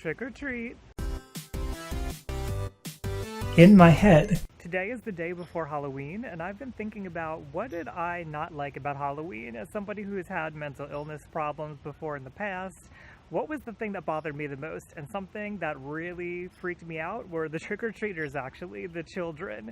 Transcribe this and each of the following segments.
Trick or treat. In my head. Today is the day before Halloween, and I've been thinking about what did I not like about Halloween. As somebody who has had mental illness problems before in the past, what was the thing that bothered me the most? And something that really freaked me out were the trick-or-treaters, actually, the children.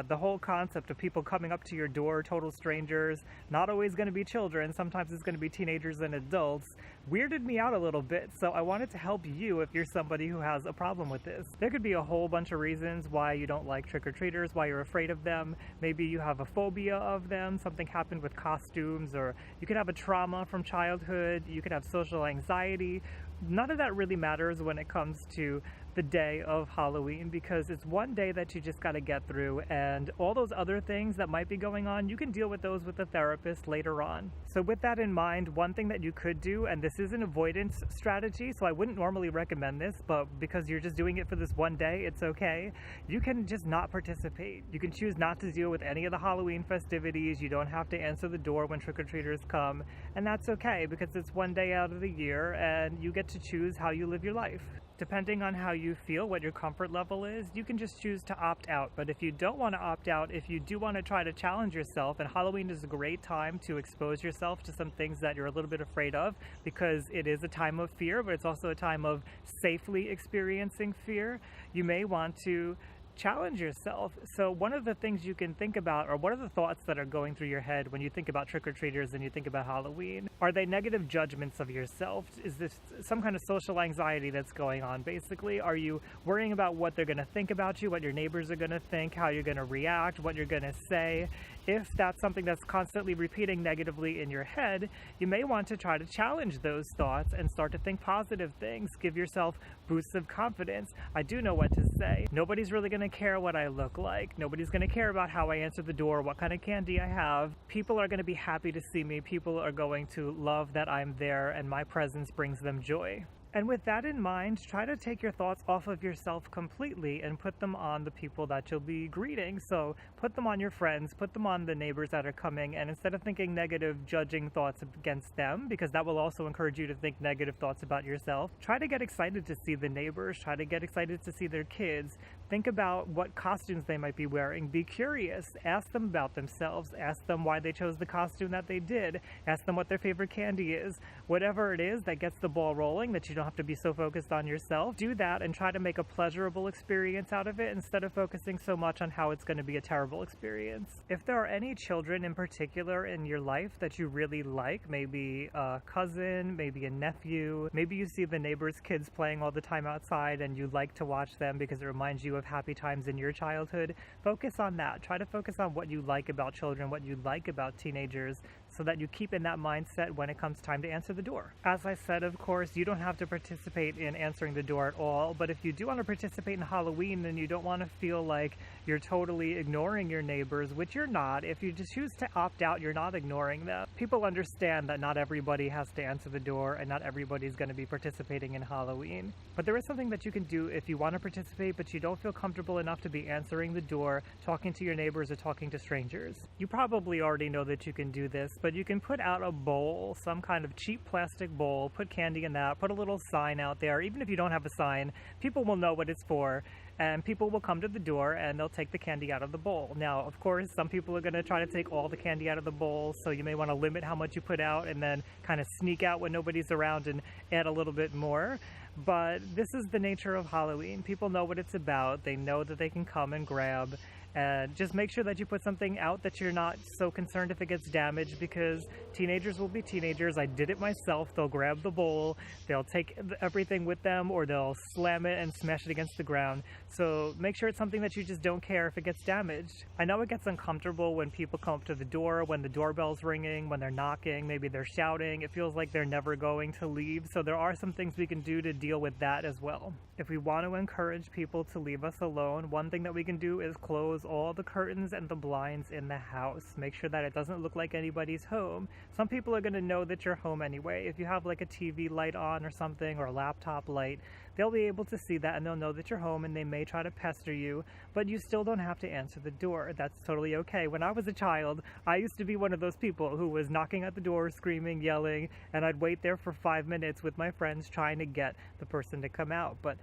The whole concept of people coming up to your door, total strangers, not always going to be children, sometimes it's going to be teenagers and adults, weirded me out a little bit. So I wanted to help you if you're somebody who has a problem with this. There could be a whole bunch of reasons why you don't like trick-or-treaters, why you're afraid of them. Maybe you have a phobia of them, something happened with costumes, or you could have a trauma from childhood, you could have social anxiety. None of that really matters when it comes to the day of Halloween, because it's one day that you just got to get through, and all those other things that might be going on, you can deal with those with a therapist later on. So with that in mind, one thing that you could do, and this is an avoidance strategy, so I wouldn't normally recommend this, but because you're just doing it for this one day, it's okay. You can just not participate. You can choose not to deal with any of the Halloween festivities. You don't have to answer the door when trick-or-treaters come, and that's okay because it's one day out of the year and you get to choose how you live your life. Depending on how you feel, what your comfort level is, you can just choose to opt out. But if you don't want to opt out, if you do want to try to challenge yourself, and Halloween is a great time to expose yourself to some things that you're a little bit afraid of, because it is a time of fear, but it's also a time of safely experiencing fear, you may want to challenge yourself. So one of the things you can think about, or what are the thoughts that are going through your head when you think about trick-or-treaters and you think about Halloween? Are they negative judgments of yourself? Is this some kind of social anxiety that's going on, basically? Are you worrying about what they're going to think about you, what your neighbors are going to think, how you're going to react, what you're going to say? If that's something that's constantly repeating negatively in your head, you may want to try to challenge those thoughts and start to think positive things. Give yourself boosts of confidence. I do know what to say. Nobody's really going to care what I look like. Nobody's going to care about how I answer the door, what kind of candy I have. People are going to be happy to see me. People are going to love that I'm there and my presence brings them joy. And with that in mind, try to take your thoughts off of yourself completely and put them on the people that you'll be greeting. So put them on your friends, put them on the neighbors that are coming, and instead of thinking negative, judging thoughts against them, because that will also encourage you to think negative thoughts about yourself, try to get excited to see the neighbors, try to get excited to see their kids. Think about what costumes they might be wearing. Be curious. Ask them about themselves. Ask them why they chose the costume that they did. Ask them what their favorite candy is. Whatever it is that gets the ball rolling, that you don't have to be so focused on yourself, do that and try to make a pleasurable experience out of it instead of focusing so much on how it's going to be a terrible experience. If there are any children in particular in your life that you really like, maybe a cousin, maybe a nephew, maybe you see the neighbor's kids playing all the time outside and you like to watch them because it reminds you of happy times in your childhood, focus on that. Try to focus on what you like about children, what you like about teenagers, so that you keep in that mindset when it comes time to answer the door. As I said, of course, you don't have to participate in answering the door at all, but if you do want to participate in Halloween, then you don't want to feel like you're totally ignoring your neighbors, which you're not. If you just choose to opt out, you're not ignoring them. People understand that not everybody has to answer the door and not everybody's going to be participating in Halloween. But there is something that you can do if you want to participate, but you don't feel comfortable enough to be answering the door, talking to your neighbors, or talking to strangers. You probably already know that you can do this, but you can put out a bowl, some kind of cheap plastic bowl, put candy in that, put a little sign out there. Even if you don't have a sign, people will know what it's for, and people will come to the door and they'll take the candy out of the bowl. Now, of course, some people are going to try to take all the candy out of the bowl, so you may want to limit how much you put out and then kind of sneak out when nobody's around and add a little bit more. But this is the nature of Halloween. People know what it's about. They know that they can come and grab. And just make sure that you put something out that you're not so concerned if it gets damaged, because teenagers will be teenagers. I did it myself. They'll grab the bowl, they'll take everything with them, or they'll slam it and smash it against the ground. So make sure it's something that you just don't care if it gets damaged. I know it gets uncomfortable when people come up to the door, when the doorbell's ringing, when they're knocking, maybe they're shouting. It feels like they're never going to leave. So there are some things we can do to deal with that as well. If we want to encourage people to leave us alone, one thing that we can do is close close all the curtains and the blinds in the house. Make sure that it doesn't look like anybody's home. Some people are going to know that you're home anyway. If you have like a TV light on or something, or a laptop light, they'll be able to see that and they'll know that you're home, and they may try to pester you, but you still don't have to answer the door. That's totally okay. When I was a child, I used to be one of those people who was knocking at the door, screaming, yelling, and I'd wait there for 5 minutes with my friends trying to get the person to come out. But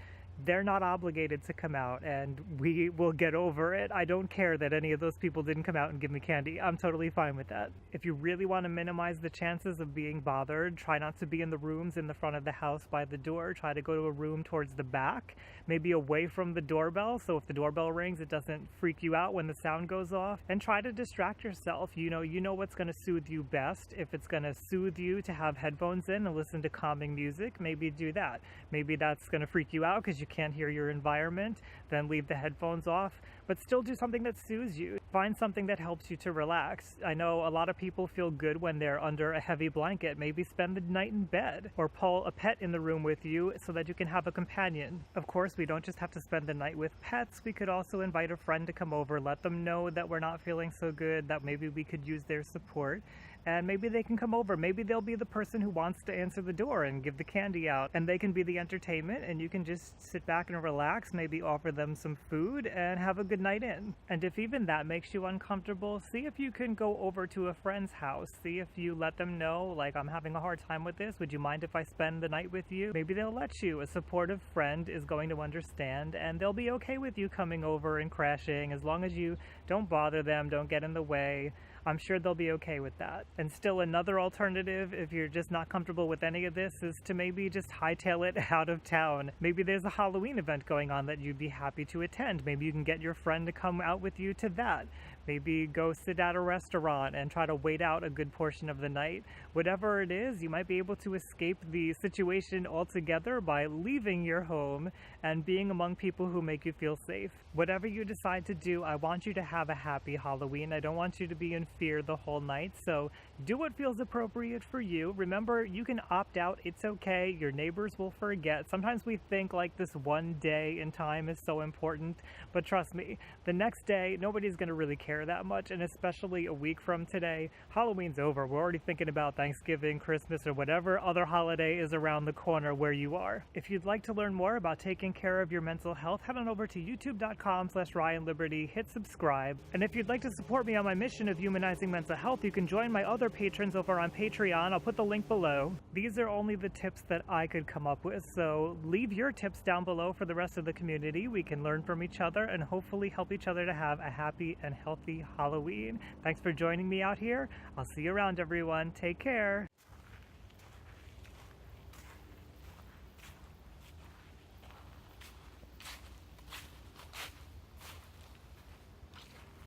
they're not obligated to come out, and we will get over it. I don't care that any of those people didn't come out and give me candy. I'm totally fine with that. If you really want to minimize the chances of being bothered, try not to be in the rooms in the front of the house by the door. Try to go to a room towards the back, maybe away from the doorbell, so if the doorbell rings, it doesn't freak you out when the sound goes off. And try to distract yourself. You know what's going to soothe you best. If it's going to soothe you to have headphones in and listen to calming music, maybe do that. Maybe that's going to freak you out because you can't hear your environment, then leave the headphones off, but still do something that soothes you. Find something that helps you to relax. I know a lot of people feel good when they're under a heavy blanket. Maybe spend the night in bed, or pull a pet in the room with you so that you can have a companion. Of course, we don't just have to spend the night with pets. We could also invite a friend to come over, let them know that we're not feeling so good, that maybe we could use their support, and maybe they can come over. Maybe they'll be the person who wants to answer the door and give the candy out, and they can be the entertainment, and you can just sit back and relax, maybe offer them some food and have a good night in. And if even that makes you uncomfortable, see if you can go over to a friend's house. See if you let them know, like, I'm having a hard time with this, would you mind if I spend the night with you? Maybe they'll let you. A supportive friend is going to understand, and they'll be okay with you coming over and crashing, as long as you don't bother them, don't get in the way. I'm sure they'll be okay with that. And still, another alternative, if you're just not comfortable with any of this, is to maybe just hightail it out of town. Maybe there's a Halloween event going on that you'd be happy to attend. Maybe you can get your friend to come out with you to that. Maybe go sit at a restaurant and try to wait out a good portion of the night. Whatever it is, you might be able to escape the situation altogether by leaving your home and being among people who make you feel safe. Whatever you decide to do, I want you to have a happy Halloween. I don't want you to be in fear the whole night, so do what feels appropriate for you. Remember, you can opt out. It's okay. Your neighbors will forget. Sometimes we think like this one day in time is so important, but trust me, the next day, nobody's going to really care that much, and especially a week from today, Halloween's over. We're already thinking about Thanksgiving, Christmas, or whatever other holiday is around the corner where you are. If you'd like to learn more about taking care of your mental health, head on over to youtube.com/RyanLiberty, hit subscribe, and if you'd like to support me on my mission of humanizing mental health, you can join my other patrons over on Patreon. I'll put the link below. These are only the tips that I could come up with, so leave your tips down below for the rest of the community. We can learn from each other and hopefully help each other to have a happy and healthy Halloween. Thanks for joining me out here. I'll see you around, everyone. Take care.